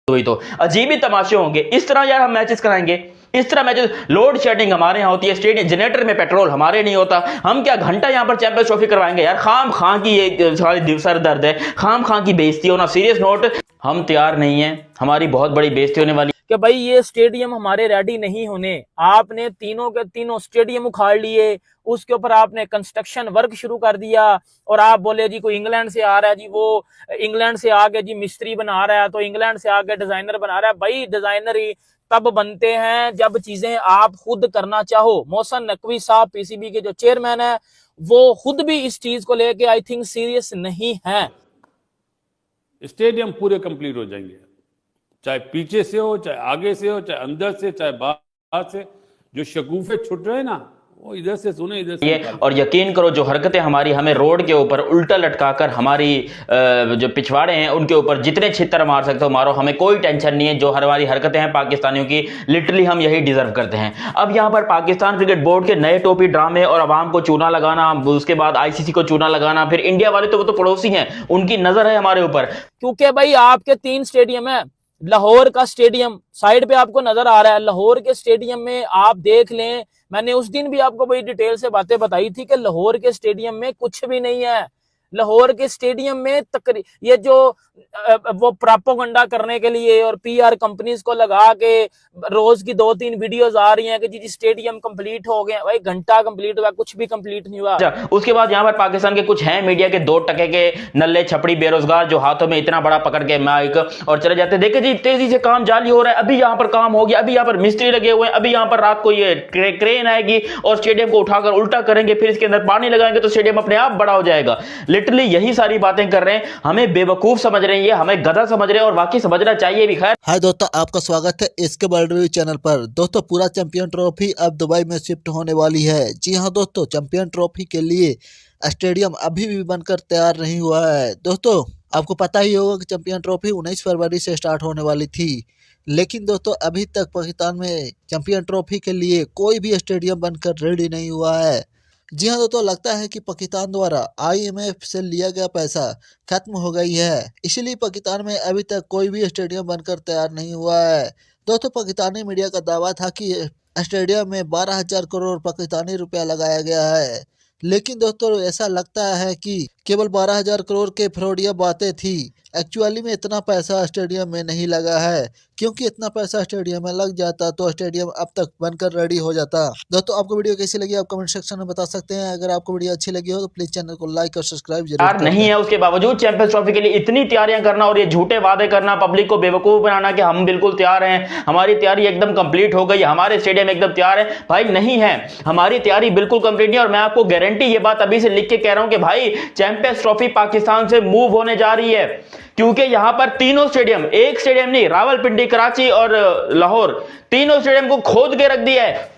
हुई तो अजीब ही तमाशे होंगे। इस तरह यार हम मैचेस कराएंगे, इस तरह मैचेस। लोड शेडिंग हमारे यहाँ होती है, स्टेडियम जनरेटर में पेट्रोल हमारे नहीं होता, हम क्या घंटा यहाँ पर चैंपियंस ट्रॉफी करवाएंगे यार? खाम खां की ये सारी सर दर्द है, खाम खां की बेइज्जती होना। सीरियस नोट, हम तैयार नहीं है, हमारी बहुत बड़ी बेइज्जती होने वाली कि भाई ये स्टेडियम हमारे रेडी नहीं होने। आपने तीनों के तीनों स्टेडियम उखाड़ लिए, उसके ऊपर आपने कंस्ट्रक्शन वर्क शुरू कर दिया और आप बोले जी कोई इंग्लैंड से आ रहा है जी, वो इंग्लैंड से आके जी मिस्त्री बना रहा है, तो इंग्लैंड से आके डिजाइनर बना रहा है। भाई डिजाइनर ही तब बनते हैं जब चीजें आप खुद करना चाहो। मोहसिन नकवी साहब पीसीबी के जो चेयरमैन है, वो खुद भी इस चीज को लेके आई थिंक सीरियस नहीं है। स्टेडियम पूरे कंप्लीट हो जाएंगे, चाहे पीछे से हो, चाहे आगे से हो, चाहे अंदर से, चाहे बाहर से। जो शगुफे छुट रहे ना, वो इधर से सुने, इधर से है। और यकीन करो जो हरकतें हमारी हमें रोड के ऊपर उल्टा लटकाकर हमारी जो पिछवाड़े हैं उनके ऊपर जितने छितर मार सकते हो मारो, हमें कोई टेंशन नहीं है। जो हमारी हरकतें हैं पाकिस्तानियों की, लिटरली हम यही डिजर्व करते हैं। अब यहाँ पर पाकिस्तान क्रिकेट बोर्ड के नए टोपी ड्रामे और अवाम को चूना लगाना, उसके बाद आईसीसी को चूना लगाना, फिर इंडिया वाले तो वो तो पड़ोसी हैं, उनकी नजर है हमारे ऊपर। क्योंकि भाई आपके 3 स्टेडियम है। लाहौर का स्टेडियम साइड पे आपको नजर आ रहा है, लाहौर के स्टेडियम में आप देख लें, मैंने उस दिन भी आपको बड़ी डिटेल से बातें बताई थी कि लाहौर के स्टेडियम में कुछ भी नहीं है। लाहौर के स्टेडियम में ये जो वो प्रोपेगेंडा करने के लिए और पीआर कंपनीज को लगा के रोज की 2-3 वीडियोस आ रही हैं कि जी स्टेडियम कंप्लीट हो गए। भाई घंटा कंप्लीट हुआ, कुछ भी कंप्लीट नहीं हुआ। उसके बाद यहाँ पर पाकिस्तान के कुछ हैं मीडिया के 2 टके के नल्ले छपड़ी बेरोजगार जो हाथों में इतना बड़ा पकड़ के माइक और चले जाते, देखे जी तेजी से काम जारी हो रहा है, अभी यहाँ पर काम हो गया, अभी यहाँ पर मिस्त्री लगे हुए हैं, अभी यहाँ पर रात को ये क्रेन आएगी और स्टेडियम को उठाकर उल्टा करेंगे, फिर इसके अंदर पानी लगाएंगे तो स्टेडियम अपने आप बड़ा हो जाएगा। लिटरली यही सारी बातें कर रहे हैं, हमें बेवकूफ समझ रहे हैं, हमें गधा समझ रहे हैं और वाकई समझना चाहिए भी। खैर, हाय दोस्तों, आपका स्वागत है इसके वर्ल्ड रिव्यू चैनल पर। दोस्तों पूरा चैंपियन ट्रॉफी अब दुबई में शिफ्ट होने वाली है। जी हां दोस्तों, चैंपियन ट्रॉफी के लिए स्टेडियम अभी भी बनकर तैयार नहीं हुआ है। दोस्तों आपको पता ही होगा कि चैंपियन ट्रॉफी 19 फरवरी से स्टार्ट होने वाली थी, लेकिन दोस्तों अभी तक पाकिस्तान में चैंपियन ट्रॉफी के लिए कोई भी स्टेडियम बनकर रेडी नहीं हुआ है। जी हाँ दोस्तों, लगता है कि पाकिस्तान द्वारा आईएमएफ से लिया गया पैसा खत्म हो गई है, इसीलिए पाकिस्तान में अभी तक कोई भी स्टेडियम बनकर तैयार नहीं हुआ है। दोस्तों पाकिस्तानी मीडिया का दावा था कि स्टेडियम में 12,000 करोड़ पाकिस्तानी रुपया लगाया गया है, लेकिन दोस्तों ऐसा लगता है कि केवल 12,000 करोड़ के फ्रॉडिया बातें थी। एक्चुअली में इतना पैसा स्टेडियम में नहीं लगा है, क्योंकि इतना पैसा स्टेडियम में लग जाता तो स्टेडियम अब तक बनकर रेडी हो जाता। दोस्तों आपको वीडियो कैसी लगी आप कमेंट सेक्शन में बता सकते हैं। अगर आपको वीडियो अच्छी लगी हो तो प्लीज चैनल को लाइक और सब्सक्राइब जरूर करें। नहीं है उसके बावजूद चैंपियंस ट्रॉफी के लिए इतनी तैयारियां करना और ये झूठे वादे करना, पब्लिक को बेवकूफ बनाना कि हम बिल्कुल तैयार हैं, हमारी तैयारी एकदम कंप्लीट हो गई, हमारे स्टेडियम एकदम तैयार है। भाई नहीं है, हमारी तैयारी बिल्कुल कंप्लीट नहीं। और मैं आपको गारंटी ये बात अभी से लिख के कह रहा हूं कि भाई चैंपियंस ट्रॉफी पाकिस्तान से मूव होने जा रही है, क्योंकि यहां पर तीनों स्टेडियम, एक स्टेडियम नहीं, रावलपिंडी, कराची और लाहौर, तीनों स्टेडियम को खोद के रख दिया है।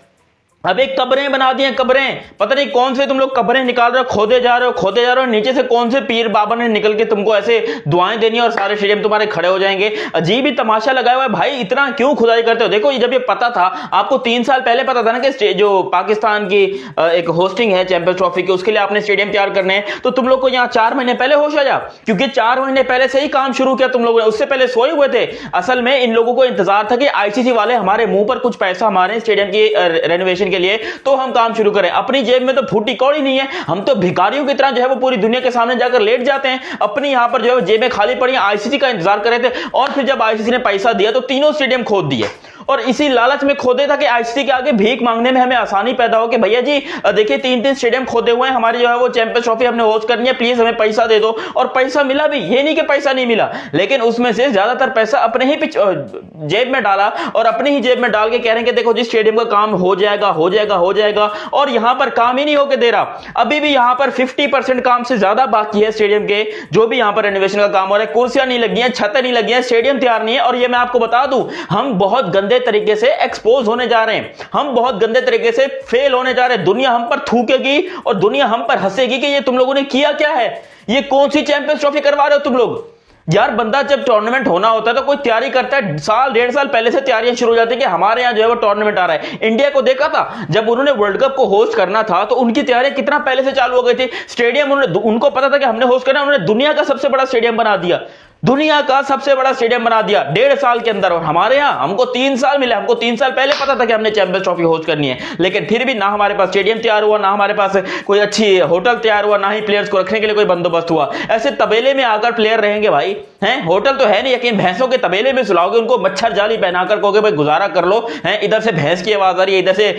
अब एक कब्रें बना दी हैं, कब्रें, पता नहीं कौन से तुम लोग कब्रें निकाल रहे हो, खोदे जा रहे हो, खोदे जा रहे हो, नीचे से कौन से पीर बाबा ने निकल के तुमको ऐसे दुआएं देनी और सारे स्टेडियम तुम्हारे खड़े हो जाएंगे। अजीब ही तमाशा लगाया हुआ है भाई, इतना क्यों खुदाई करते हो? देखो जब ये पता था, आपको 3 साल पहले पता था ना कि जो पाकिस्तान की एक होस्टिंग है चैंपियंस ट्रॉफी की, उसके लिए आपने स्टेडियम तैयार करने हैं, तो तुम लोग को यहाँ 4 महीने पहले होश आया, क्योंकि 4 महीने पहले से ही काम शुरू किया तुम लोगों ने, उससे पहले सोए हुए थे। असल में इन लोगों को इंतजार था कि आईसीसी वाले हमारे मुंह पर कुछ पैसा मारे स्टेडियम की रेनोवेशन के लिए, तो हम काम शुरू करें। अपनी जेब में तो फूटी कौड़ी नहीं है, हम तो भिखारियों की तरह जो है वो पूरी दुनिया के सामने जाकर लेट जाते हैं, अपनी यहां पर जो है जेबें खाली पड़ी हैं, आईसीसी का इंतजार कर रहे थे। और फिर जब आईसीसी ने पैसा दिया तो तीनों स्टेडियम खोद दिए, और इसी लालच में खोदे था कि आईसीसी के आगे भीख मांगने में हमें आसानी पैदा हो कि भैया जी देखिए 3-3 स्टेडियम खोदे हुए हैं, हमारी जो है वो चैंपियंस ट्रॉफी हमने होस्ट करनी है, प्लीज हमें पैसा दे दो। और पैसा मिला भी, ये नहीं कि पैसा नहीं मिला, लेकिन उसमें से ज्यादातर पैसा अपने ही जेब में डाला और अपनी ही जेब में डाल के कह रहे हैं कि देखो जी स्टेडियम का काम हो जाएगा, हो जाएगा, हो जाएगा। और यहां पर काम ही नहीं होके दे रहा, अभी भी यहां पर 50% काम से ज्यादा बाकी है स्टेडियम के, जो भी यहां पर रेनोवेशन का काम हो रहा है। कुर्सियां नहीं लगी हैं, छतें नहीं लगी हैं, स्टेडियम तैयार नहीं है। और ये मैं आपको बता दूं, हम बहुत गंदे तरीके से एक्सपोज होने जा रहे हैं, हम बहुत गंदे तरीके से फेल होने जा रहे हैं। दुनिया हम पर थूकेगी और दुनिया हम पर हंसेगी कि ये तुम लोगों ने किया क्या है, ये कौन सी चैंपियंस ट्रॉफी करवा रहे हो तुम लोग। यार बंदा जब टूर्नामेंट होना होता है तो कोई तैयारी करता है, 1-1.5 साल पहले से तैयारियां शुरू हो जाती है कि हमारे यहाँ जो है वो टूर्नामेंट आ रहा है। इंडिया को देखा था जब उन्होंने वर्ल्ड कप को होस्ट करना था तो उनकी तैयारियां कितना पहले से चालू हो गई थी। स्टेडियम उनको पता था कि हमने होस्ट करना, उन्होंने दुनिया का सबसे बड़ा स्टेडियम बना दिया। दुनिया का सबसे बड़ा स्टेडियम बना दिया 1.5 साल के अंदर। और हमारे यहाँ हमको 3 साल मिले, हमको 3 साल पहले पता था कि हमने चैंपियंस ट्रॉफी होस्ट करनी है, लेकिन फिर भी ना हमारे पास स्टेडियम तैयार हुआ, ना हमारे पास कोई अच्छी होटल तैयार हुआ, ना ही प्लेयर्स को रखने के लिए कोई बंदोबस्त हुआ। ऐसे तबेले में आकर प्लेयर रहेंगे भाई, हैं? होटल तो है नहीं, यकीन भैंसों के तबेले में सुलाओगे उनको, मच्छर जाली पहनाकर कहोगे भाई गुजारा कर लो, हैं? इधर से भैंस की आवाज आ रही है, इधर से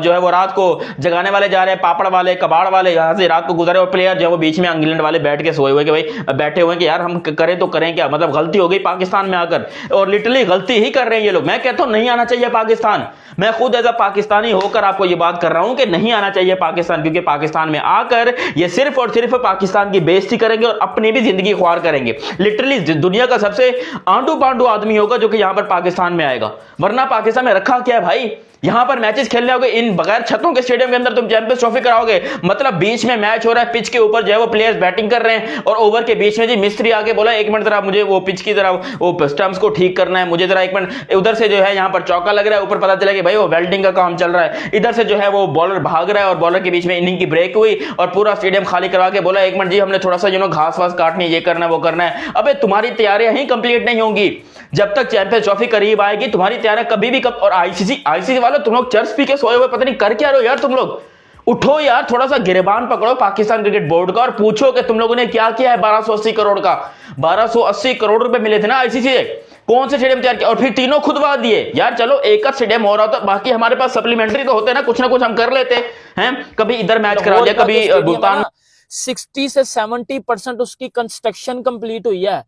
जो है वो रात को जगाने वाले जा रहे हैं, पापड़ वाले, कबाड़ वाले यहाँ से रात को गुजारे, और प्लेयर जो है वो बीच में इंग्लैंड वाले बैठ के सोए हुए कि भाई बैठे हुए कि यार हम करें तो करें क्या, मतलब गलती हो गई पाकिस्तान में आकर, और लिटरली गलती ही कर रहे हैं ये लोग। मैं कहता हूं नहीं आना चाहिए पाकिस्तान, मैं खुद एज अ पाकिस्तानी होकर आपको ये बात कर रहा हूं कि नहीं आना चाहिए पाकिस्तान, क्योंकि पाकिस्तान में आकर ये सिर्फ और सिर्फ पाकिस्तान की बेइज्जती करेंगे और अपनी भी जिंदगी ख्वार करेंगे। लिटरली दुनिया का सबसे आंडू पांडू आदमी होगा जो कि यहां पर पाकिस्तान में आएगा, वरना पाकिस्तान में रखा क्या है भाई? यहां पर मैचेस खेलने आओगे इन बगैर छतों के स्टेडियम के अंदर, तुम चैंपियंस ट्रॉफी कराओगे, मतलब बीच में मैच हो रहा है, पिच के ऊपर जो है वो प्लेयर्स बैटिंग कर रहे हैं, और ओवर के बीच में जी मिस्त्री आके बोला 1 मिनट जरा मुझे वो पिच की जरा वो स्टंप्स को ठीक करना है, मुझे जरा 1 मिनट, उधर से जो है यहां पर चौका लग रहा है, ऊपर पता चला कि भाई वो वेल्डिंग का काम चल रहा है, इधर से जो है वो बॉलर भाग रहा है और बॉलर के बीच में इनिंग की ब्रेक हुई और पूरा स्टेडियम खाली करवा के बोला 1 मिनट जी हमने थोड़ा सा घास वास काटनी है, ये करना है वो करना है। अबे तुम्हारी तैयारियां ही कंप्लीट नहीं होंगी जब तक चैंपियंस ट्रॉफी करीब आएगी, तुम्हारी तैयारियां कभी भी और आईसीसी वालों तुम लोग चर्च पी के सोए हुए पता नहीं कर क्या रहे हो यार तुम लोग। उठो यार, थोड़ा सा गिरबान पकड़ो पाकिस्तान क्रिकेट बोर्ड का और पूछो कि तुम लोगों ने क्या किया है 1280 करोड़ का। 1280 करोड़ रुपए मिले थे ना आईसीसी से, कौन से स्टेडियम तैयार किया, और फिर तीनों खुदवा दिए यार। चलो एक का स्टेडियम हो रहा था, बाकी हमारे पास सप्लीमेंट्री तो होते ना कुछ हम कर लेते हैं, कभी इधर मैच करा लिया, कभी भुगतान। 60 से 70% उसकी कंस्ट्रक्शन कंप्लीट हुई है।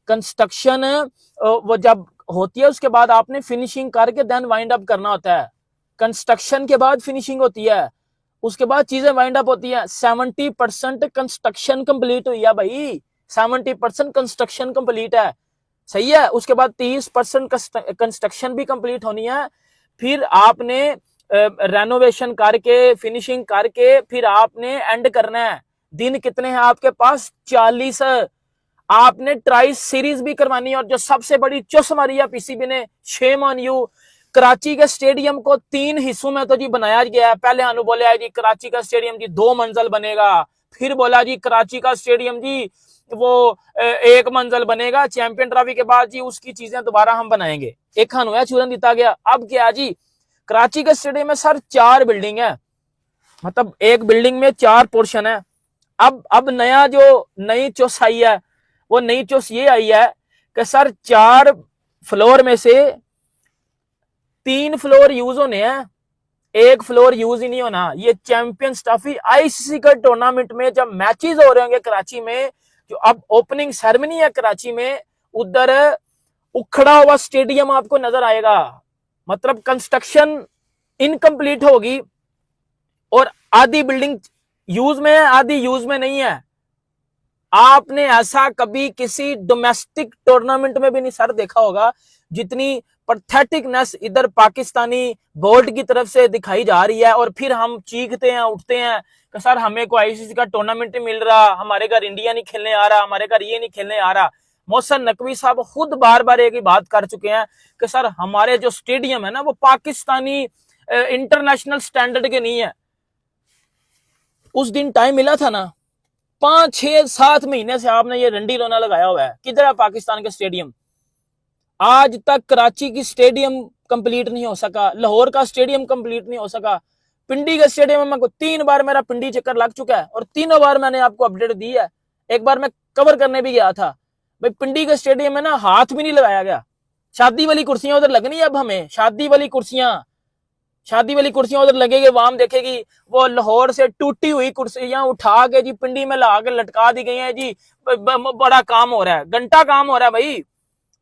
कंस्ट्रक्शन वो जब होती है उसके बाद आपने फिनिशिंग करके देन वाइंड अप करना होता है। कंस्ट्रक्शन के बाद फिनिशिंग होती है, उसके बाद चीजें वाइंड अप होती हैं। 70% कंस्ट्रक्शन कंप्लीट हुई है भाई, 70% कंस्ट्रक्शन कंप्लीट है, सही है। उसके बाद 30% कंस्ट्रक्शन भी कंप्लीट होनी है, फिर आपने रेनोवेशन करके फिनिशिंग करके फिर आपने एंड करना है। दिन कितने हैं आपके पास? 40। आपने ट्राई सीरीज भी करवानी है, और जो सबसे बड़ी चुस मारी है पीसीबी ने, शेम ऑन यू। कराची के स्टेडियम को 3 हिस्सों में तो जी बनाया गया है। पहले अनु बोले जी कराची का स्टेडियम जी 2 मंजिल बनेगा, फिर बोला जी कराची का स्टेडियम जी वो 1 मंजिल बनेगा, चैंपियन ट्रॉफी के बाद जी उसकी चीजें दोबारा हम बनाएंगे। एक खानुया चूरन दिता गया। अब क्या जी, कराची के स्टेडियम में सर 4 बिल्डिंग है, मतलब एक बिल्डिंग में 4 पोर्शन है। अब नया जो नई चुस आई है, वो नई चुस ये आई है कि सर 4 फ्लोर में से 3 फ्लोर यूज होने हैं, 1 फ्लोर यूज ही नहीं होना। ये चैंपियंस ट्रॉफी आईसीसी का टूर्नामेंट में जब मैचेस हो रहे होंगे कराची में, जो अब ओपनिंग सेरेमनी है कराची में, उधर उखड़ा हुआ स्टेडियम आपको नजर आएगा। मतलब कंस्ट्रक्शन इनकम्प्लीट होगी और आधी बिल्डिंग यूज में है, आधी यूज में नहीं है। आपने ऐसा कभी किसी डोमेस्टिक टूर्नामेंट में भी नहीं सर देखा होगा, जितनी पैथेटिकनेस इधर पाकिस्तानी बोर्ड की तरफ से दिखाई जा रही है। और फिर हम चीखते हैं, उठते हैं कि सर हमें कोई आईसीसी का टूर्नामेंट नहीं मिल रहा, हमारे घर इंडिया नहीं खेलने आ रहा, हमारे घर ये नहीं खेलने आ रहा। मोहसिन नकवी साहब खुद बार बार एक ही बात कर चुके हैं कि सर हमारे जो स्टेडियम है ना वो पाकिस्तानी इंटरनेशनल स्टैंडर्ड के नहीं है। उस दिन टाइम मिला था ना, 5, 6, 7 महीने से आपने ये रंडी रोना लगाया हुआ है, किधर है पाकिस्तान के स्टेडियम? आज तक कराची की स्टेडियम कंप्लीट नहीं हो सका, लाहौर का स्टेडियम कंप्लीट नहीं हो सका, पिंडी के स्टेडियम में 3 बार मेरा पिंडी चक्कर लग चुका है और तीनों बार मैंने आपको अपडेट दी है। एक बार मैं कवर करने भी गया था भाई, पिंडी के स्टेडियम में ना हाथ भी नहीं लगाया गया। शादी वाली कुर्सियां उधर लगनी है, अब हमें शादी वाली कुर्सियां उधर लगेगी, वाम देखेगी। वो लाहौर से टूटी हुई कुर्सियां उठा के जी पिंडी में ला के लटका दी गई हैं जी। बड़ा काम हो रहा है, घंटा काम हो रहा है भाई।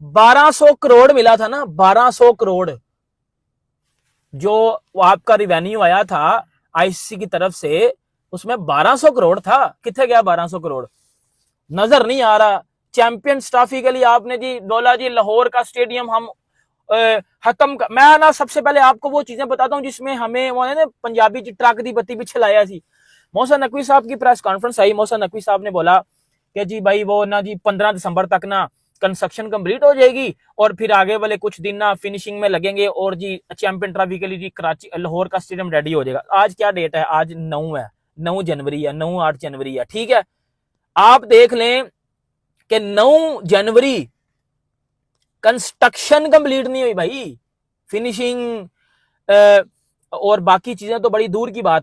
1200 करोड़ मिला था ना, 1200 करोड़ जो आपका रिवेन्यू आया था आईसीसी की तरफ से, उसमें 1200 करोड़ था। किथे गया 1200 करोड़? नजर नहीं आ रहा। चैंपियंस ट्रॉफी के लिए आपने जी बोला जी लाहौर का स्टेडियम हम खत्म कर। मैं ना सबसे पहले आपको वो चीजें बताता हूँ जिसमें हमें वो है ना पंजाबी जी ट्रक दी बत्ती भी चलाया सी। मोहसिन नकवी साहब की प्रेस कॉन्फ्रेंस आई, मोहसिन नकवी साहब ने बोला कि जी भाई वो ना जी 15 दिसंबर तक ना कंस्ट्रक्शन कंप्लीट हो जाएगी और फिर आगे वाले कुछ दिन ना फिनिशिंग में लगेंगे और जी चैंपियन ट्रॉफी के लिए जी कराची लाहौर का स्टेडियम रेडी हो जाएगा। आज क्या डेट है? आज 9 है, 9 जनवरी है, 9-8 जनवरी है, ठीक है। आप देख लें कि 9 जनवरी कंस्ट्रक्शन कंप्लीट नहीं हुई भाई, फिनिशिंग और बाकी चीजें तो बड़ी दूर की बात है।